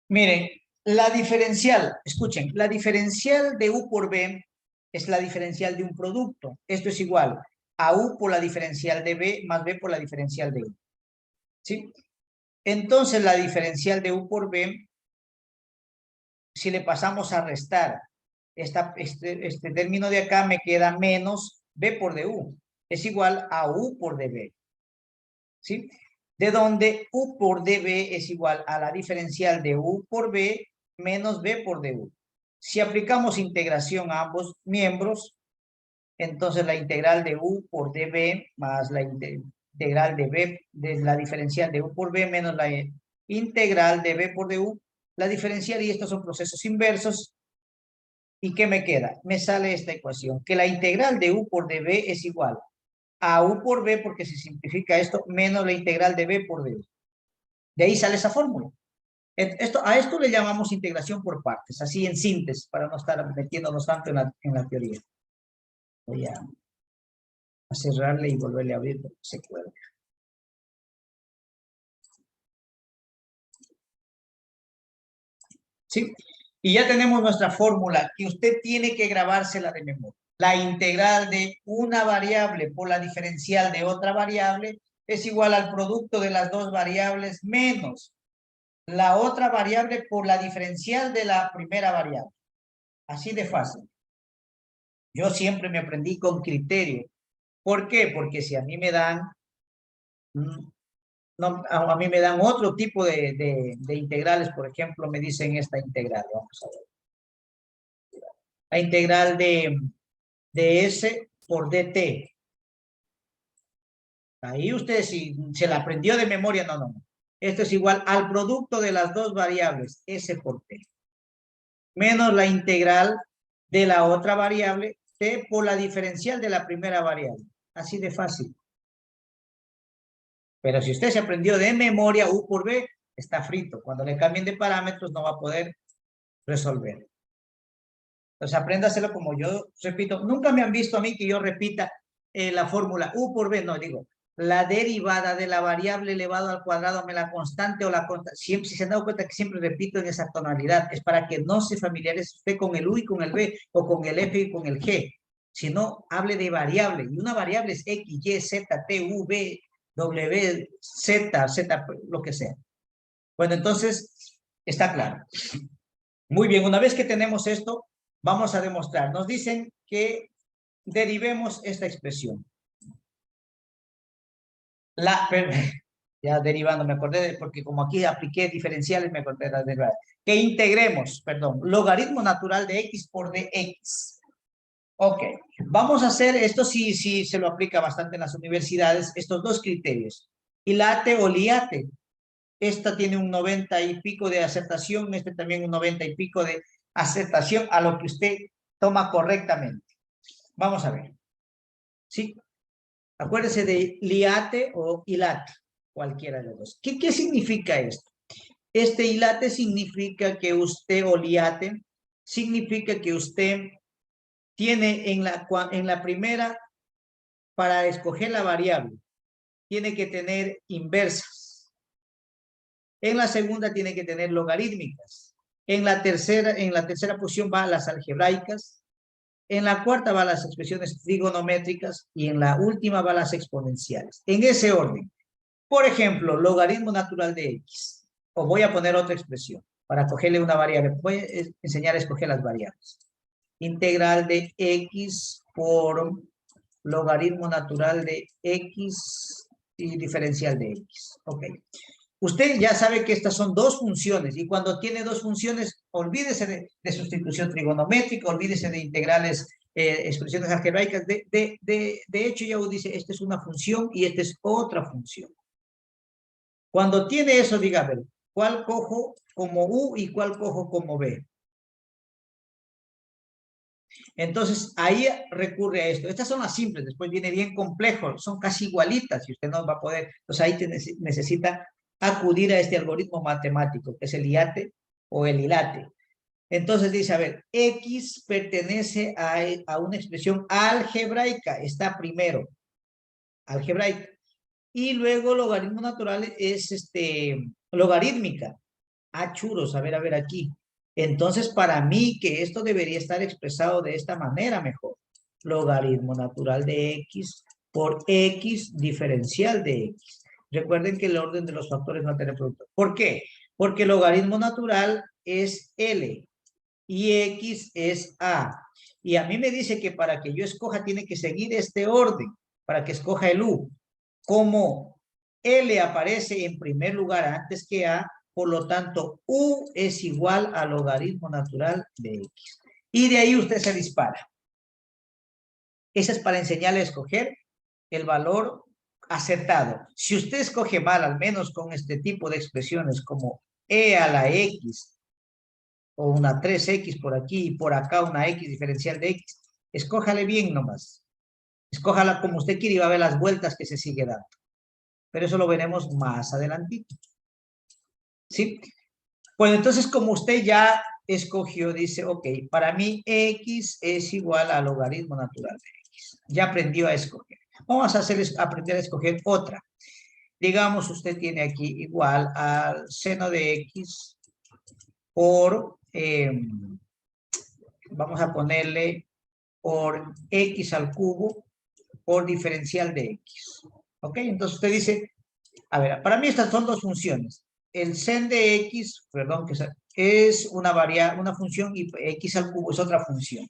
Miren, la diferencial, escuchen, la diferencial de U por B es la diferencial de un producto. Esto es igual a U por la diferencial de B más B por la diferencial de U. ¿Sí? Entonces, la diferencial de U por B, si le pasamos a restar este término de acá, me queda menos B por DU. Es igual a U por DB. ¿Sí? De donde U por DB es igual a la diferencial de U por B menos B por DU. Si aplicamos integración a ambos miembros, entonces la integral de U por DB más la integral de B, de la diferencial de U por B menos la integral de B por DU, la diferencial, y estos son procesos inversos. ¿Y qué me queda? Me sale esta ecuación, que la integral de U por DB es igual a U por B, porque se simplifica esto, menos la integral de B por DU. De ahí sale esa fórmula. A esto le llamamos integración por partes, así en síntesis, para no estar metiéndonos tanto en la teoría. Voy a cerrarle y volverle a abrir porque se puede. ¿Sí? Y ya tenemos nuestra fórmula, que usted tiene que grabársela de memoria. La integral de una variable por la diferencial de otra variable es igual al producto de las dos variables menos la otra variable por la diferencial de la primera variable. Así de fácil. Yo siempre me aprendí con criterio. ¿Por qué? Porque si a mí me dan, no, a mí me dan otro tipo de integrales, por ejemplo, me dicen esta integral, vamos a ver. La integral de S por dt. Ahí usted si se la aprendió de memoria, no. Esto es igual al producto de las dos variables, S por t, menos la integral de la otra variable, t por la diferencial de la primera variable. Así de fácil. Pero si usted se aprendió de memoria U por B, está frito. Cuando le cambien de parámetros no va a poder resolver. Entonces apréndaselo como yo repito. Nunca me han visto a mí que yo repita la fórmula U por B. No, digo, la derivada de la variable elevado al cuadrado me la constante o la constante. Siempre, si se han dado cuenta que siempre repito en esa tonalidad, es para que no se familiarice usted con el U y con el B, o con el F y con el G. Si no, hable de variable. Y una variable es X, Y, Z, T, U, V, W, Z, lo que sea. Bueno, entonces, está claro. Muy bien, una vez que tenemos esto, vamos a demostrar. Nos dicen que derivemos esta expresión. Ya derivando, me acordé, porque como aquí apliqué diferenciales, me acordé de la derivada. Que integremos, perdón, logaritmo natural de X por dx. Ok, vamos a hacer, esto sí se lo aplica bastante en las universidades, estos dos criterios. Hilate o liate. Esta tiene un 90 y pico de aceptación, este también un 90 y pico de aceptación a lo que usted toma correctamente. Vamos a ver. ¿Sí? Acuérdese de liate o hilate, cualquiera de los dos. ¿Qué significa esto? Este hilate significa que usted, o liate, significa que usted tiene en la primera, para escoger la variable, tiene que tener inversas. En la segunda tiene que tener logarítmicas. En la tercera posición va a las algebraicas. En la cuarta va a las expresiones trigonométricas. Y en la última va a las exponenciales. En ese orden. Por ejemplo, logaritmo natural de X. O voy a poner otra expresión para cogerle una variable. Voy a enseñar a escoger las variables. Integral de X por logaritmo natural de X y diferencial de X. Ok. Usted ya sabe que estas son dos funciones, y cuando tiene dos funciones, olvídese de sustitución trigonométrica, olvídese de integrales, expresiones algebraicas. De hecho, ya dice, esta es una función y esta es otra función. Cuando tiene eso, diga, a ver, ¿cuál cojo como U y cuál cojo como B? Entonces, ahí recurre a esto. Estas son las simples, después viene bien complejo, son casi igualitas y usted no va a poder. Entonces, ahí necesita acudir a este algoritmo matemático, que es el IATE o el hilate. Entonces dice, a ver, X pertenece a una expresión algebraica, está primero, algebraica. Y luego logaritmo natural es logarítmica. Churros, a ver aquí. Entonces, para mí que esto debería estar expresado de esta manera mejor. Logaritmo natural de X por X diferencial de X. Recuerden que el orden de los factores no tiene producto. ¿Por qué? Porque el logaritmo natural es L y X es A. Y a mí me dice que para que yo escoja tiene que seguir este orden, para que escoja el U. Como L aparece en primer lugar antes que A, por lo tanto, U es igual al logaritmo natural de X. Y de ahí usted se dispara. Esa es para enseñarle a escoger el valor acertado. Si usted escoge mal, al menos con este tipo de expresiones como E a la X, o una 3X por aquí y por acá una X diferencial de X, escójale bien nomás. Escójala como usted quiere y va a ver las vueltas que se sigue dando. Pero eso lo veremos más adelantito. ¿Sí? Bueno, entonces como usted ya escogió, dice, ok, para mí X es igual al logaritmo natural de X. Ya aprendió a escoger. Vamos a aprender a escoger otra. Digamos, usted tiene aquí igual al seno de X por, vamos a ponerle por X al cubo por diferencial de X. ¿Ok? Entonces usted dice, a ver, para mí estas son dos funciones. El sen de X, perdón, que es una función y X al cubo es otra función.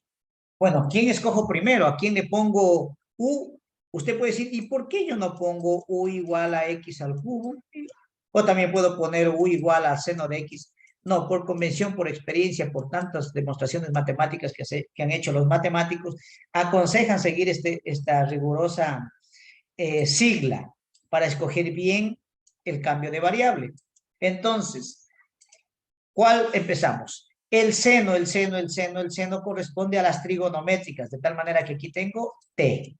Bueno, ¿quién escojo primero? ¿A quién le pongo U? Usted puede decir, ¿y por qué yo no pongo U igual a X al cubo? O también puedo poner U igual a seno de X. No, por convención, por experiencia, por tantas demostraciones matemáticas que han hecho los matemáticos, aconsejan seguir esta rigurosa sigla para escoger bien el cambio de variable. Entonces, ¿cuál empezamos? El seno corresponde a las trigonométricas, de tal manera que aquí tengo T.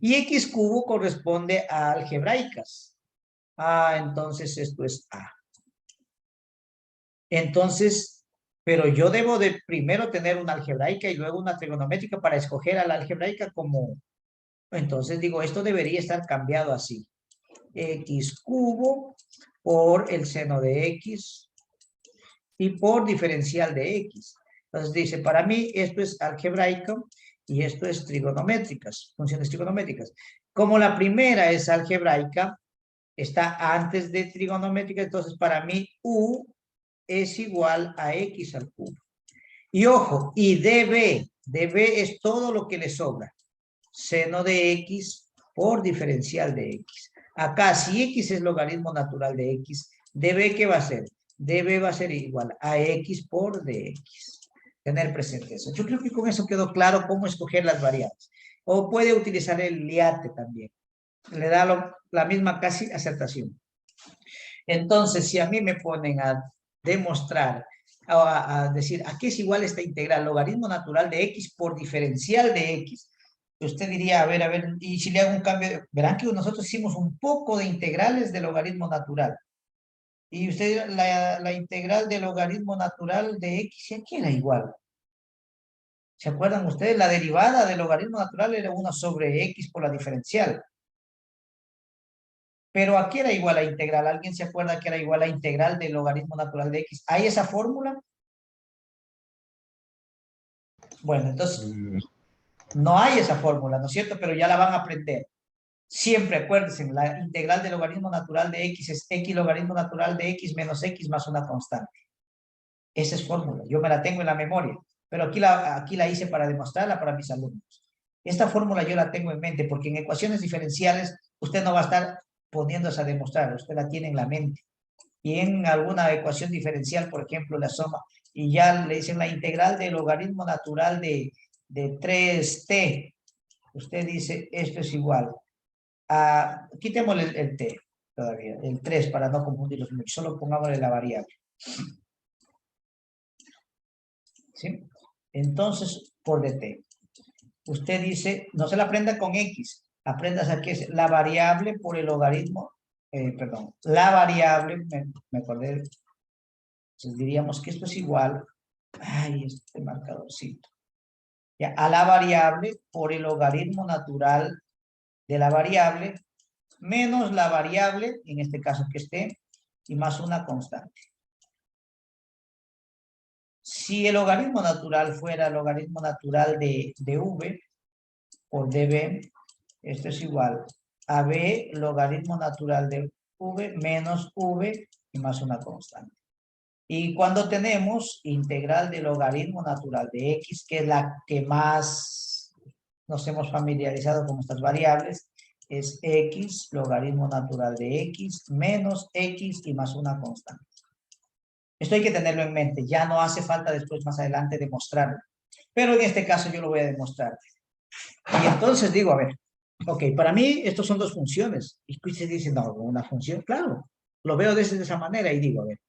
Y X cubo corresponde a algebraicas. Entonces esto es A. Entonces, pero yo debo de primero tener una algebraica y luego una trigonométrica para escoger a la algebraica como... Entonces digo, esto debería estar cambiado así. X cubo por el seno de X y por diferencial de X. Entonces dice, para mí esto es algebraico y esto es trigonométricas, funciones trigonométricas. Como la primera es algebraica, está antes de trigonométrica, entonces para mí U es igual a X al cubo. Y ojo, y dB es todo lo que le sobra. Seno de X por diferencial de X. Acá, si X es logaritmo natural de X, dB, ¿qué va a ser? dB va a ser igual a X por dX. Tener presente eso. Yo creo que con eso quedó claro cómo escoger las variables. O puede utilizar el liate también. Le da la misma casi acertación. Entonces, si a mí me ponen a demostrar, a decir, ¿a qué es igual esta integral? Logaritmo natural de X por diferencial de X. Usted diría, a ver, y si le hago un cambio, verán que nosotros hicimos un poco de integrales de logaritmo natural. Y usted, la integral de logaritmo natural de X, ¿a qué era igual? ¿Se acuerdan ustedes? La derivada del logaritmo natural era 1 sobre X por la diferencial. Pero aquí era igual a integral. ¿Alguien se acuerda que era igual a integral del logaritmo natural de X? ¿Hay esa fórmula? Bueno, entonces, no hay esa fórmula, ¿no es cierto? Pero ya la van a aprender. Siempre acuérdense, la integral del logaritmo natural de X es X logaritmo natural de X menos X más una constante. Esa es fórmula. Yo me la tengo en la memoria. Pero aquí la hice para demostrarla para mis alumnos. Esta fórmula yo la tengo en mente porque en ecuaciones diferenciales usted no va a estar poniéndose a demostrar. Usted la tiene en la mente. Y en alguna ecuación diferencial, por ejemplo, la suma, y ya le dicen la integral del logaritmo natural de 3t. Usted dice, esto es igual a, quitémosle el t todavía, el 3 para no confundirlos mucho, solo pongámosle la variable. ¿Sí? Entonces, por dt. Usted dice, no se la aprenda con x, aprendas a qué es la variable por el logaritmo, perdón, la variable, me acordé, entonces diríamos que esto es igual, ay, este marcadorcito, ya, a la variable por el logaritmo natural de la variable menos la variable, en este caso que esté, y más una constante. Si el logaritmo natural fuera el logaritmo natural de v por db, esto es igual a b logaritmo natural de v menos v y más una constante. Y cuando tenemos integral de logaritmo natural de x, que es la que más nos hemos familiarizado con estas variables, es x logaritmo natural de x menos x y más una constante. Esto hay que tenerlo en mente, ya no hace falta después más adelante demostrarlo. Pero en este caso yo lo voy a demostrar. Y entonces digo, a ver, ok, para mí estos son dos funciones. Y usted dice, no, una función, claro, lo veo de esa manera y digo, a ver,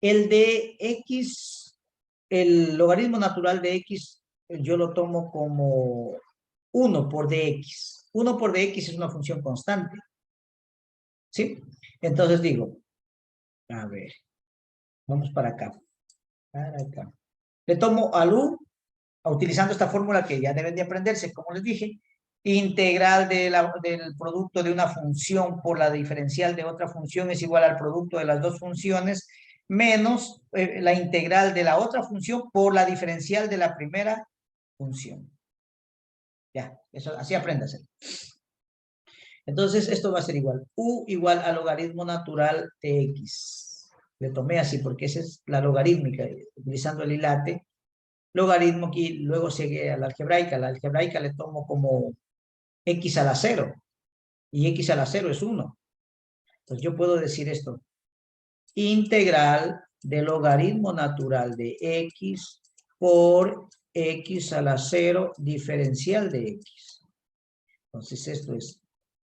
el de x, el logaritmo natural de x, yo lo tomo como 1 por dx. 1 por dx es una función constante. ¿Sí? Entonces digo, a ver, vamos para acá. Para acá. Le tomo al u, utilizando esta fórmula que ya deben de aprenderse, como les dije, integral del producto de una función por la diferencial de otra función es igual al producto de las dos funciones menos la integral de la otra función por la diferencial de la primera función. Ya, eso, así apréndase. Entonces, esto va a ser igual. U igual al logaritmo natural de x. Le tomé así porque esa es la logarítmica, utilizando el hilate. Logaritmo aquí, luego sigue a la algebraica. La algebraica le tomo como x a la 0. Y x a la 0 es 1. Entonces yo puedo decir esto. Integral del logaritmo natural de x por x a la 0 diferencial de x. Entonces esto es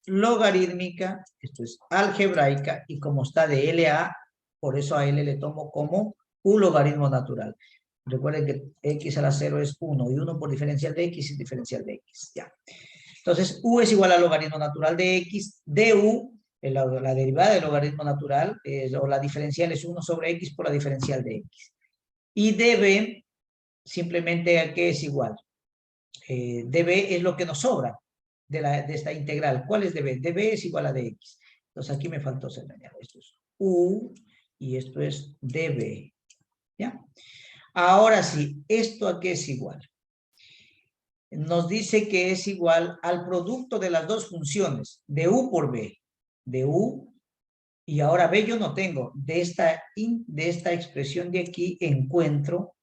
logarítmica, esto es algebraica, y como está de L a A, por eso a L le tomo como un logaritmo natural. Recuerden que x a la 0 es 1, y 1 por diferencial de x es diferencial de x. Ya. Entonces, u es igual al logaritmo natural de x, du, la derivada del logaritmo natural, o la diferencial es 1 sobre x por la diferencial de x. Y db, simplemente a qué es igual. db es lo que nos sobra de esta integral. ¿Cuál es db? db es igual a dx. Entonces aquí me faltó señalar. Esto es u y esto es db. ¿Ya? Ahora sí, ¿esto a qué es igual? Nos dice que es igual al producto de las dos funciones, de u por b. De u, y ahora b yo no tengo. De esta expresión de aquí encuentro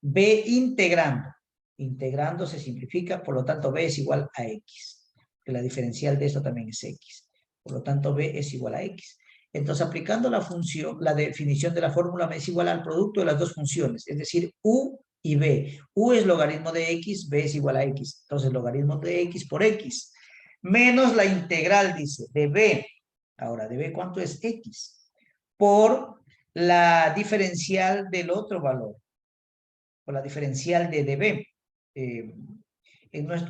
b integrando. Integrando se simplifica, por lo tanto b es igual a x. Que la diferencial de esto también es x. Por lo tanto b es igual a x. Entonces aplicando la función, la definición de la fórmula me es igual al producto de las dos funciones. Es decir, u y b. U es logaritmo de x, b es igual a x. Entonces logaritmo de x por x. Menos la integral, dice, de b. Ahora, de b, ¿cuánto es x? Por la diferencial del otro valor. Por la diferencial de db.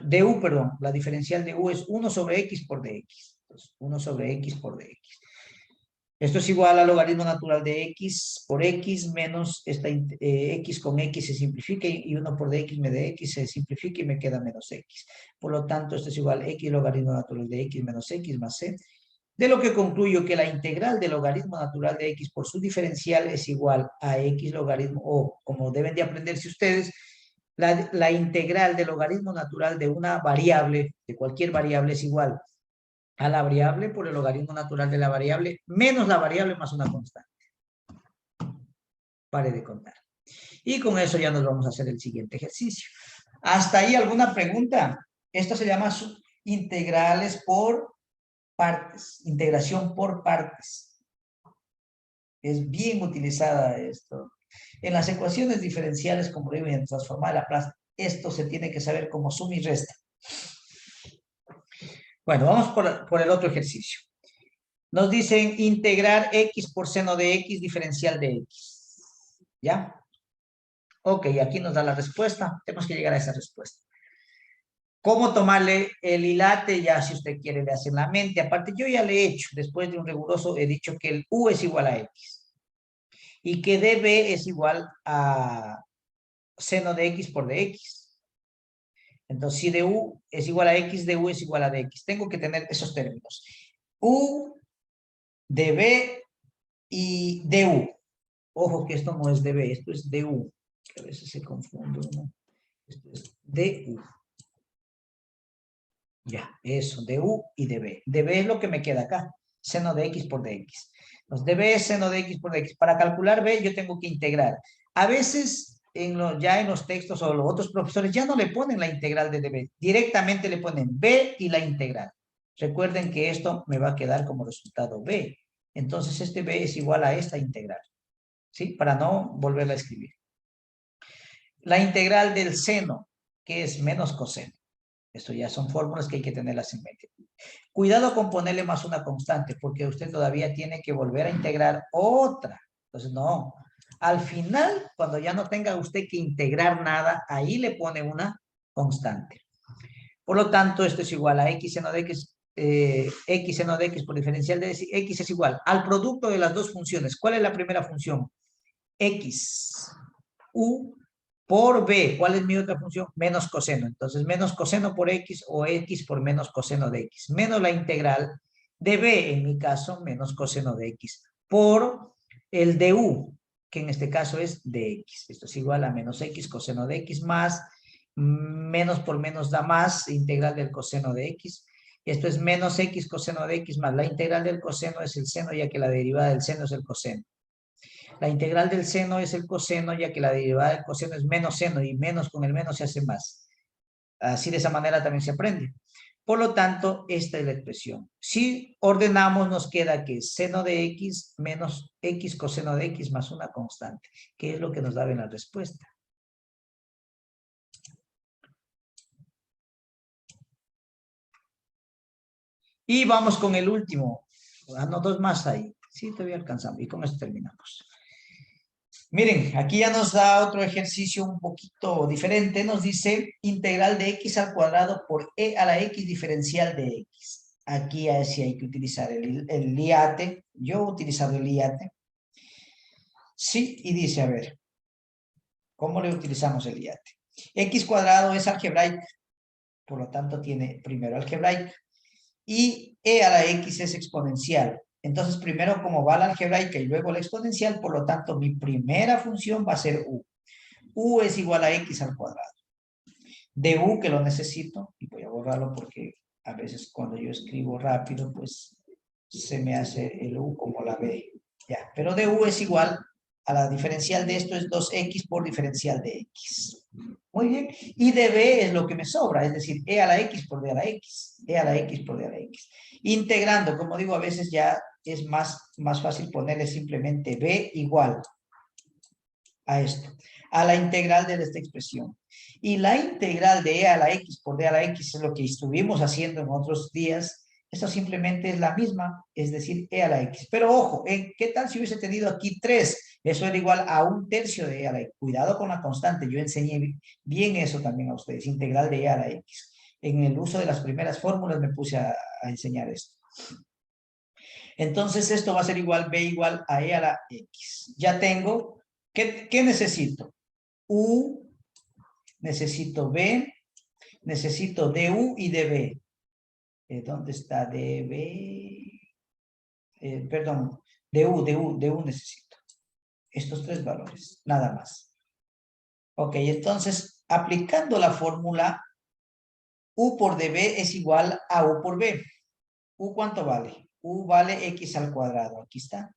Du, perdón, la diferencial de u es 1 sobre x por dx. Entonces, 1 sobre x por dx. Esto es igual al logaritmo natural de x por x menos esta x con x se simplifica y 1 por dx me de x se simplifica y me queda menos x. Por lo tanto, esto es igual a x logaritmo natural de x menos x más c. De lo que concluyo que la integral del logaritmo natural de x por su diferencial es igual a x logaritmo, o como deben de aprenderse ustedes, la integral del logaritmo natural de una variable, de cualquier variable, es igual a la variable por el logaritmo natural de la variable menos la variable más una constante. Pare de contar. Y con eso ya nos vamos a hacer el siguiente ejercicio. ¿Hasta ahí alguna pregunta? Esto se llama integrales por partes, integración por partes. Es bien utilizada esto. En las ecuaciones diferenciales, como deben transformar a la plaza, esto se tiene que saber como suma y resta. Bueno, vamos por el otro ejercicio. Nos dicen integrar x por seno de x diferencial de x. ¿Ya? Ok, aquí nos da la respuesta. Tenemos que llegar a esa respuesta. ¿Cómo tomarle el hilate? Ya si usted quiere le hace en la mente. Aparte yo ya le he hecho, después de un riguroso, he dicho que el u es igual a x. Y que db es igual a seno de x por dx. Entonces, si du es igual a x, du es igual a dx. Tengo que tener esos términos. U, db y du. Ojo que esto no es dB, esto es du. Que a veces se confunde uno. Esto es du. Ya, eso, du y dB. dB es lo que me queda acá. Seno de x por dx. Entonces, dB es seno de x por dx. Para calcular b, yo tengo que integrar. A veces, ya en los textos o los otros profesores, ya no le ponen la integral de dB. Directamente le ponen b y la integral. Recuerden que esto me va a quedar como resultado b. Entonces, este b es igual a esta integral. ¿Sí? Para no volverla a escribir. La integral del seno, que es menos coseno. Esto ya son fórmulas que hay que tenerlas en mente. Cuidado con ponerle más una constante, porque usted todavía tiene que volver a integrar otra. Entonces, no. Al final, cuando ya no tenga usted que integrar nada, ahí le pone una constante. Por lo tanto, esto es igual a x seno de x, x seno de x por diferencial de x es igual al producto de las dos funciones. ¿Cuál es la primera función? X, u por b. ¿Cuál es mi otra función? Menos coseno. Entonces, menos coseno por x o x por menos coseno de x. Menos la integral de b, en mi caso, menos coseno de x. Por el du, que en este caso es de x. Esto es igual a menos x coseno de x más, menos por menos da más, integral del coseno de x. Esto es menos x coseno de x más la integral del coseno es el seno, ya que la derivada del seno es el coseno. La integral del seno es el coseno, ya que la derivada del coseno es menos seno, y menos con el menos se hace más. Así de esa manera también se aprende. Por lo tanto, esta es la expresión. Si ordenamos, nos queda que seno de x menos x coseno de x más una constante, que es lo que nos da en la respuesta. Y vamos con el último. No, dos más ahí. Sí, todavía alcanzamos. Y con esto terminamos. Miren, aquí ya nos da otro ejercicio un poquito diferente. Nos dice integral de x al cuadrado por e a la x diferencial de x. Aquí sí hay que utilizar el liate. Yo he utilizado el liate. Sí, y dice, a ver, ¿cómo le utilizamos el liate? X cuadrado es algebraica, por lo tanto tiene primero algebraica. Y e a la x es exponencial. Entonces, primero como va la algebraica y luego la exponencial, por lo tanto, mi primera función va a ser u. U es igual a x al cuadrado. De u, que lo necesito, y voy a borrarlo porque a veces cuando yo escribo rápido, pues se me hace el u como la b. Ya, pero de u es igual a la diferencial de esto es 2x por diferencial de x. Muy bien. Y de b es lo que me sobra, es decir, e a la x por d a la x. E a la x por d a la x. Integrando, como digo, a veces ya es más fácil ponerle simplemente b igual a esto, a la integral de esta expresión. Y la integral de e a la x por d a la x es lo que estuvimos haciendo en otros días. Esto simplemente es la misma, es decir, e a la x. Pero ojo, ¿qué tal si hubiese tenido aquí 3? Eso era igual a 1/3 de e a la x. Cuidado con la constante, yo enseñé bien eso también a ustedes, integral de e a la x. En el uso de las primeras fórmulas me puse a enseñar esto. Entonces esto va a ser igual b igual a e a la x. Ya tengo, ¿qué necesito? U, necesito b, necesito du y db. ¿Dónde está db? Perdón, du necesito. Estos tres valores, nada más. Ok, entonces, aplicando la fórmula, u por db es igual a u por b. ¿U cuánto vale? U vale x al cuadrado, aquí está.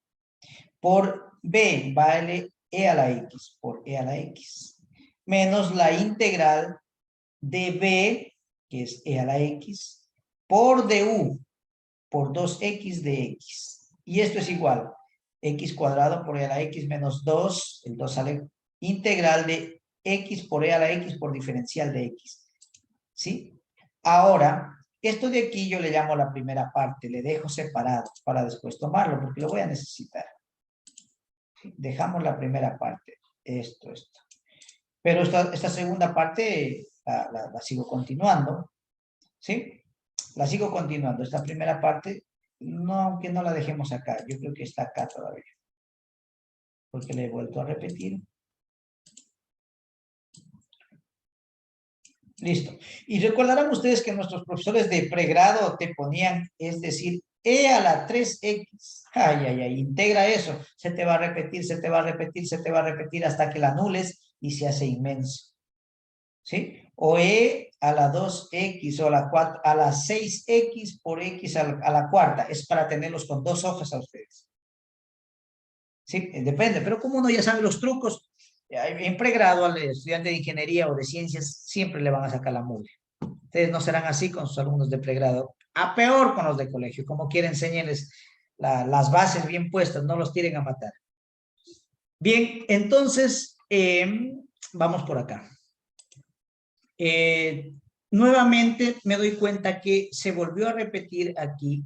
Por b vale e a la x, por e a la x. Menos la integral de b, que es e a la x, por du, por 2x de x. Y esto es igual, x cuadrado por e a la x menos 2, el 2 sale integral de x por e a la x por diferencial de x. ¿Sí? Ahora, esto de aquí yo le llamo la primera parte, le dejo separado para después tomarlo, porque lo voy a necesitar. Dejamos la primera parte, esto. Pero esta segunda parte la sigo continuando, ¿sí? La sigo continuando. Esta primera parte, no, aunque no la dejemos acá, yo creo que está acá todavía. Porque le he vuelto a repetir. Listo. Y recordarán ustedes que nuestros profesores de pregrado te ponían, es decir, E a la 3x. Ay, ay, ay, integra eso. Se te va a repetir, se te va a repetir, se te va a repetir hasta que la anules y se hace inmenso. ¿Sí? O E a la 2x o a la 4, a la 6x por x a la cuarta. Es para tenerlos con dos hojas a ustedes. Sí, depende, pero como uno ya sabe los trucos, en pregrado al estudiante de ingeniería o de ciencias siempre le van a sacar la mugre. Ustedes no serán así con sus alumnos de pregrado, a peor con los de colegio, como quieren enseñarles las bases bien puestas, no los tiren a matar. Bien, entonces, vamos por acá. Nuevamente me doy cuenta que se volvió a repetir aquí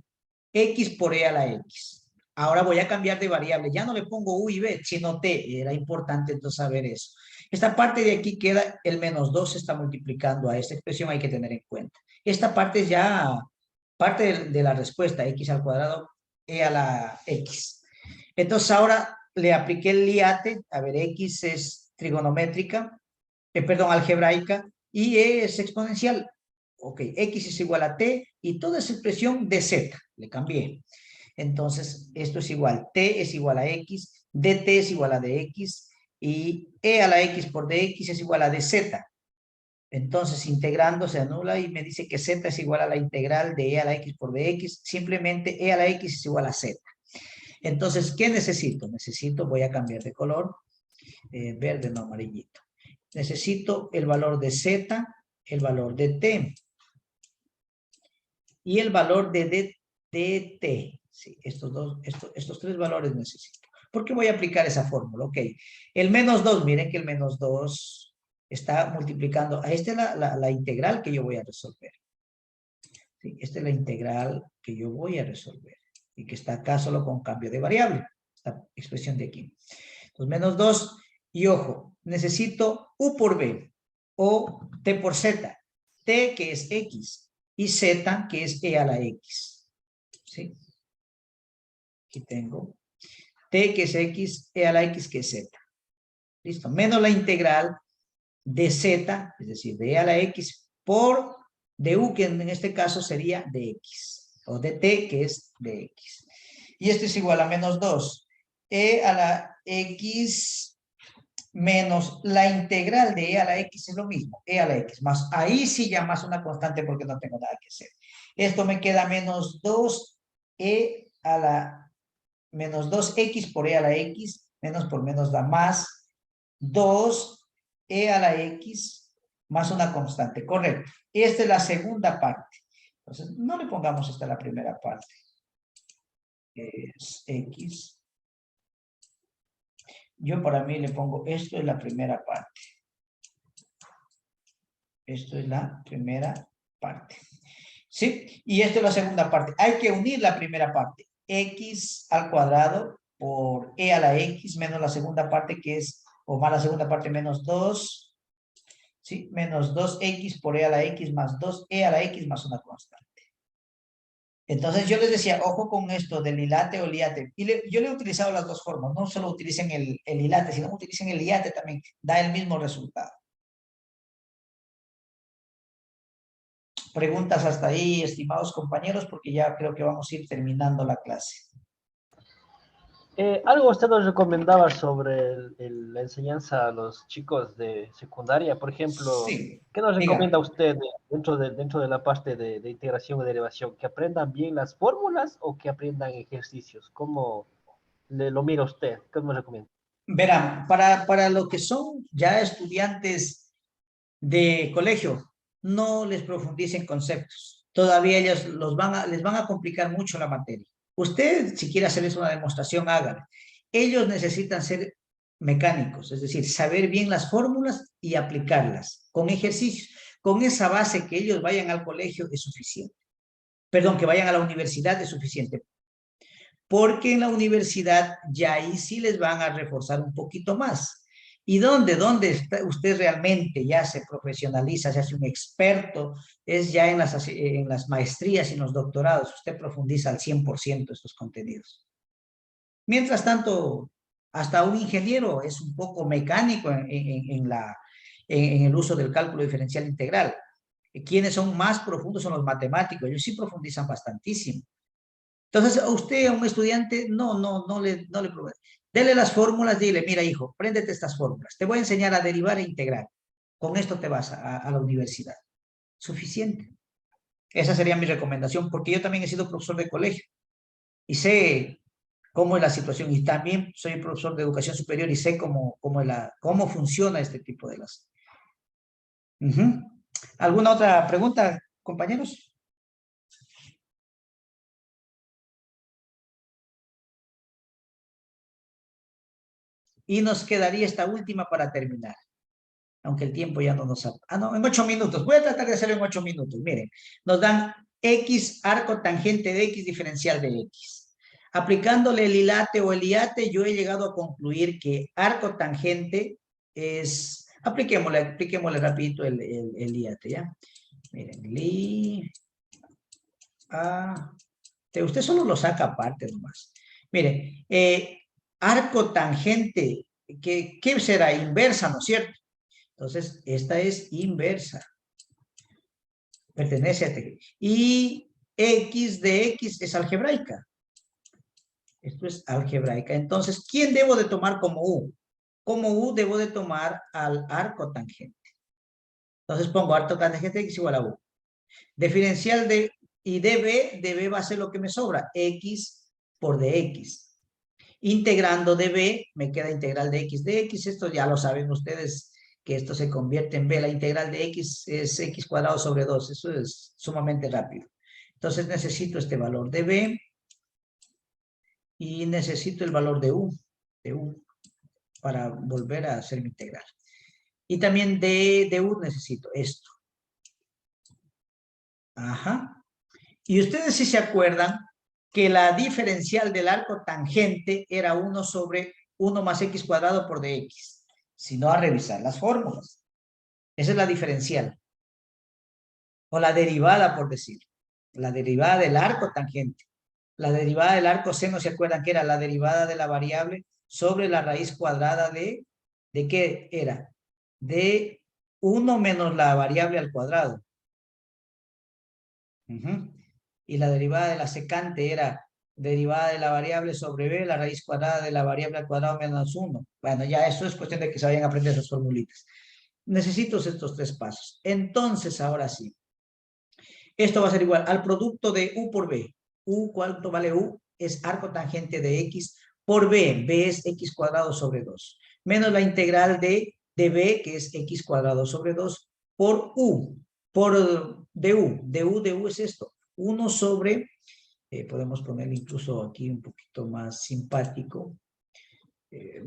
x por e a la x. Ahora voy a cambiar de variable. Ya no le pongo u y b, sino t. Era importante entonces saber eso. Esta parte de aquí queda, el menos 2 se está multiplicando a esta expresión, hay que tener en cuenta. Esta parte es ya parte de la respuesta, x al cuadrado, e a la x. Entonces ahora le apliqué el liate. A ver, x es trigonométrica, perdón, algebraica, y e es exponencial. Ok, x es igual a t, y toda esa expresión de z, le cambié. Entonces, esto es igual, t es igual a x, dt es igual a dx, y e a la x por dx es igual a dz. Entonces, integrando se anula y me dice que z es igual a la integral de e a la x por dx. Simplemente e a la x es igual a z. Entonces, ¿qué necesito? Voy a cambiar de color, verde no amarillito. Necesito el valor de z, el valor de t y el valor de dt. Sí, estos tres valores necesito. ¿Por qué voy a aplicar esa fórmula? Ok, el menos 2, miren que el menos 2 está multiplicando. Esta es la integral que yo voy a resolver. Sí, esta es la integral que yo voy a resolver. Y que está acá solo con cambio de variable. Esta expresión de aquí. Entonces, menos 2. Y ojo, necesito u por b o t por z. T que es x y z que es e a la x. ¿Sí? Aquí tengo t que es x, e a la x que es z. Listo. Menos la integral de z, es decir, de e a la x por de u, que en este caso sería de x. O de t que es de x. Y esto es igual a menos 2. E a la x menos la integral de e a la x es lo mismo, e a la x, más ahí sí ya más una constante porque no tengo nada que hacer. Esto me queda menos 2 e a la menos 2x por e a la x, menos por menos da más 2 e a la x más una constante, correcto. Esta es la segunda parte. Entonces, no le pongamos esta la primera parte. Es x. Yo para mí le pongo, esto es la primera parte. Esto es la primera parte. ¿Sí? Y esto es la segunda parte. Hay que unir la primera parte. X al cuadrado por e a la x menos la segunda parte que es, o más la segunda parte menos 2. ¿Sí? Menos 2x por e a la x más 2e a la x más una constante. Entonces yo les decía, ojo con esto del hilate o liate. Y yo le he utilizado las dos formas. No solo utilicen el hilate, sino utilicen el liate también. Da el mismo resultado. Preguntas hasta ahí, estimados compañeros, porque ya creo que vamos a ir terminando la clase. Algo usted nos recomendaba sobre la enseñanza a los chicos de secundaria, por ejemplo, Sí, ¿qué nos dígame. recomienda usted dentro de la parte de integración y derivación? ¿Que aprendan bien las fórmulas o que aprendan ejercicios? ¿Cómo lo mira usted? ¿Qué nos recomienda? Verán, para lo que son ya estudiantes de colegio, no les profundicen conceptos. Todavía ellos les van a complicar mucho la materia. Usted, si quiere hacerles una demostración, hágala. Ellos necesitan ser mecánicos, es decir, saber bien las fórmulas y aplicarlas con ejercicios. Con esa base que ellos vayan al colegio es suficiente. Perdón, que vayan a la universidad es suficiente. Porque en la universidad ya ahí sí les van a reforzar un poquito más. ¿Y dónde está usted realmente ya se profesionaliza, se hace un experto? Es ya en las maestrías y en los doctorados. Usted profundiza al 100% estos contenidos. Mientras tanto, hasta un ingeniero es un poco mecánico en el uso del cálculo diferencial integral. Quienes son más profundos son los matemáticos. Ellos sí profundizan bastantísimo. Entonces, a usted, a un estudiante, no le provee. Dele las fórmulas, dile, mira, hijo, préndete estas fórmulas. Te voy a enseñar a derivar e integrar. Con esto te vas a la universidad. Suficiente. Esa sería mi recomendación, porque yo también he sido profesor de colegio y sé cómo es la situación. Y también soy profesor de educación superior y sé cómo funciona este tipo de las. ¿Alguna otra pregunta, compañeros? Y nos quedaría esta última para terminar, aunque el tiempo ya no nos... no, en 8 minutos. Voy a tratar de hacerlo en 8 minutos. Miren, nos dan X arco tangente de X diferencial de X. Aplicándole el hilate o el iate, yo he llegado a concluir que arco tangente es... Apliquémosle rapidito el iate, ¿ya? Miren, usted solo lo saca aparte nomás. Miren, arco tangente, ¿qué será? Inversa, ¿no es cierto? Entonces, esta es inversa. Pertenece a T. Y X de X es algebraica. Esto es algebraica. Entonces, ¿quién debo de tomar como U? Como U debo de tomar al arco tangente. Entonces pongo arco tangente X igual a U. Diferencial de y dB va a ser lo que me sobra. X por dx. Integrando dB, me queda integral de X de X. Esto ya lo saben ustedes, que esto se convierte en B. La integral de X es X cuadrado sobre 2. Eso es sumamente rápido. Entonces necesito este valor de B y necesito el valor de U para volver a hacer mi integral. Y también de U necesito esto. Ajá. Y ustedes sí se acuerdan que la diferencial del arco tangente era 1 sobre 1 más X cuadrado por dx. Si no, a revisar las fórmulas. Esa es la diferencial. O la derivada, por decir. La derivada del arco tangente. La derivada del arco seno, ¿se acuerdan que era la derivada de la variable sobre la raíz cuadrada ¿de qué era? De 1 menos la variable al cuadrado. Y la derivada de la secante era derivada de la variable sobre b, la raíz cuadrada de la variable al cuadrado menos 1. Bueno, ya eso es cuestión de que se vayan a aprender esas formulitas. Necesito estos 3 pasos. Entonces, ahora sí. Esto va a ser igual al producto de U por B. U, ¿cuánto vale U? Es arco tangente de X por B. B es X cuadrado sobre 2. Menos la integral de B, que es X cuadrado sobre 2, por U. Por DU. DU es esto. 1 sobre, podemos poner incluso aquí un poquito más simpático,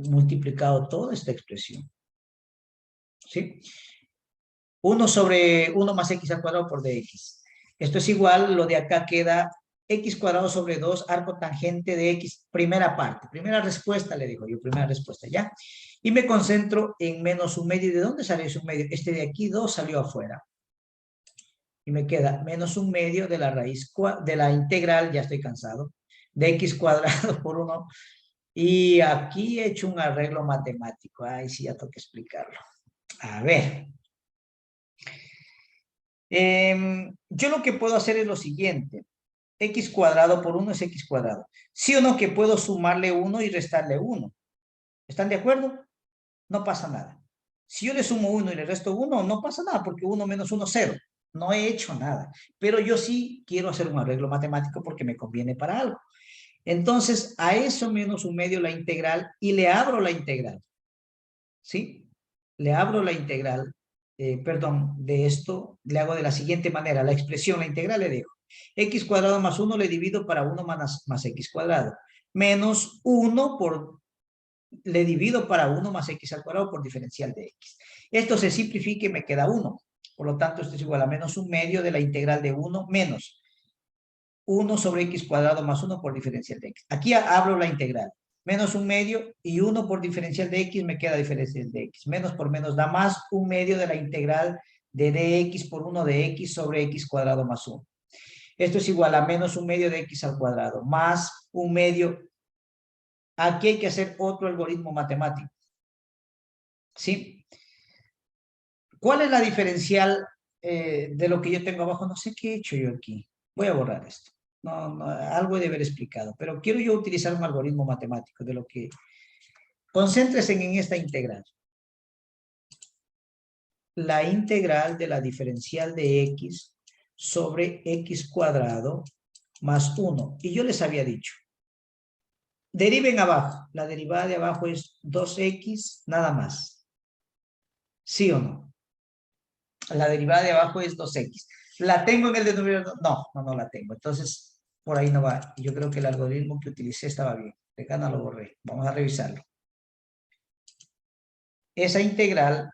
multiplicado toda esta expresión. ¿Sí? 1 sobre 1 más X al cuadrado por dx. Esto es igual, lo de acá queda X cuadrado sobre 2, arco tangente de X, primera parte. Primera respuesta, le digo yo, primera respuesta, ¿ya? Y me concentro en menos 1 medio. ¿De dónde salió ese 1 medio? Este de aquí, 2 salió afuera. Y me queda menos 1 medio de la raíz, de la integral, ya estoy cansado, de X cuadrado por 1. Y aquí he hecho un arreglo matemático. Ay, sí, ya tengo que explicarlo. A ver. Yo lo que puedo hacer es lo siguiente. X cuadrado por 1 es X cuadrado. ¿Sí o no que puedo sumarle 1 y restarle 1? ¿Están de acuerdo? No pasa nada. Si yo le sumo 1 y le resto 1, no pasa nada, porque 1 menos 1, 0. No he hecho nada. Pero yo sí quiero hacer un arreglo matemático porque me conviene para algo. Entonces, a eso menos 1 medio la integral y le abro la integral. ¿Sí? Le abro la integral, perdón, de esto, le hago de la siguiente manera. La expresión, la integral le dejo. X cuadrado más 1 le divido para 1 más X cuadrado. Menos 1 le divido para 1 más X al cuadrado por diferencial de X. Esto se simplifica y me queda 1. Por lo tanto, esto es igual a menos 1 medio de la integral de 1 menos 1 sobre X cuadrado más 1 por diferencial de X. Aquí abro la integral. Menos 1 medio y 1 por diferencial de X me queda diferencial de X. Menos por menos da más 1 medio de la integral de dx por 1 de X sobre X cuadrado más 1. Esto es igual a menos 1 medio de X al cuadrado más 1 medio. Aquí hay que hacer otro algoritmo matemático. ¿Sí? ¿Cuál es la diferencial de lo que yo tengo abajo? No sé qué he hecho yo aquí. Voy a borrar esto. algo he de haber explicado, pero quiero yo utilizar un algoritmo matemático de lo que... Concéntrese en esta integral. La integral de la diferencial de x sobre x cuadrado más 1. Y yo les había dicho, deriven abajo. La derivada de abajo es 2x nada más. ¿Sí o no? La derivada de abajo es 2x. ¿La tengo en el denominador? No la tengo. Entonces, por ahí no va. Yo creo que el algoritmo que utilicé estaba bien. De acá no lo borré. Vamos a revisarlo. Esa integral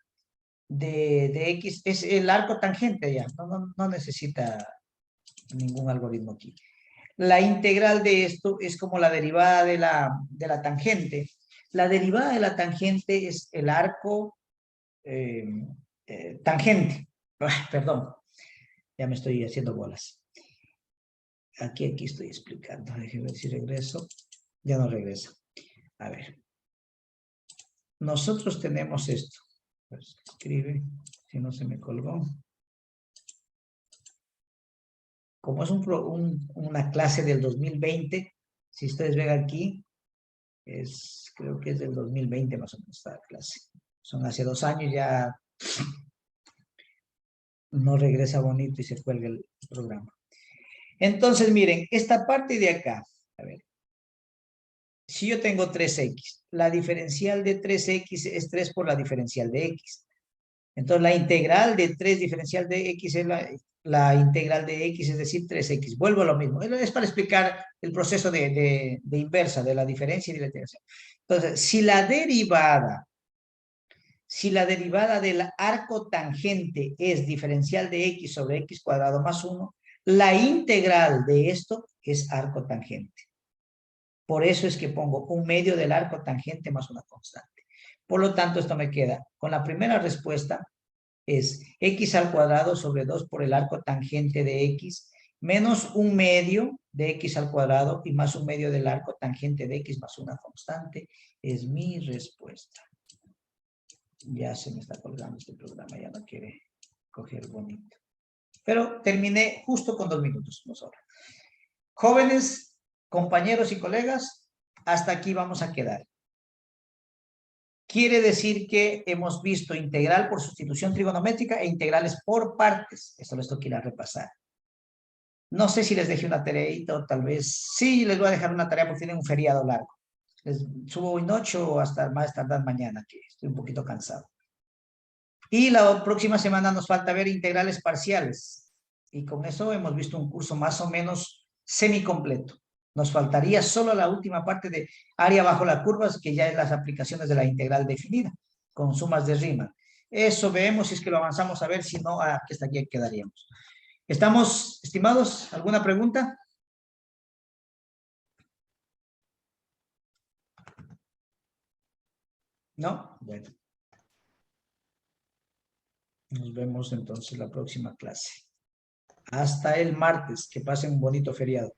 de x es el arco tangente ya. No necesita ningún algoritmo aquí. La integral de esto es como la derivada de la tangente. La derivada de la tangente es el arco tangente. Perdón, ya me estoy haciendo bolas. Aquí estoy explicando. Déjenme ver si regreso. Ya no regreso. A ver. Nosotros tenemos esto. Pues escribe, si no se me colgó. Como es una clase del 2020, si ustedes ven aquí, creo que es del 2020 más o menos esta clase. Son hace 2 años, ya no regresa bonito y se cuelga el programa. Entonces, miren, esta parte de acá, a ver, si yo tengo 3x, la diferencial de 3x es 3 por la diferencial de x. Entonces, la integral de 3 diferencial de x es la integral de x, es decir, 3x. Vuelvo a lo mismo. Es para explicar el proceso de inversa, de la diferencia y de la integración. Entonces, si la derivada del arco tangente es diferencial de x sobre x cuadrado más 1, la integral de esto es arco tangente. Por eso es que pongo un medio del arco tangente más una constante. Por lo tanto, esto me queda con la primera respuesta, es x al cuadrado sobre 2 por el arco tangente de x, menos un medio de x al cuadrado y más un medio del arco tangente de x más una constante. Es mi respuesta. Ya se me está colgando este programa, ya no quiere coger bonito. Pero terminé justo con 2 minutos. Jóvenes, compañeros y colegas, hasta aquí vamos a quedar. Quiere decir que hemos visto integral por sustitución trigonométrica e integrales por partes. Esto les toca ir a repasar. No sé si les dejé una tareita o tal vez sí les voy a dejar una tarea porque tienen un feriado largo. Les subo hoy noche o hasta más tardar mañana, que estoy un poquito cansado. Y la próxima semana nos falta ver integrales parciales. Y con eso hemos visto un curso más o menos semicompleto. Nos faltaría solo la última parte de área bajo la curva, que ya es las aplicaciones de la integral definida, con sumas de Riemann. Eso vemos si es que lo avanzamos a ver, si no, aquí hasta aquí quedaríamos. ¿Estamos, estimados? ¿Alguna pregunta? ¿No? Bueno. Nos vemos entonces la próxima clase. Hasta el martes. Que pasen un bonito feriado.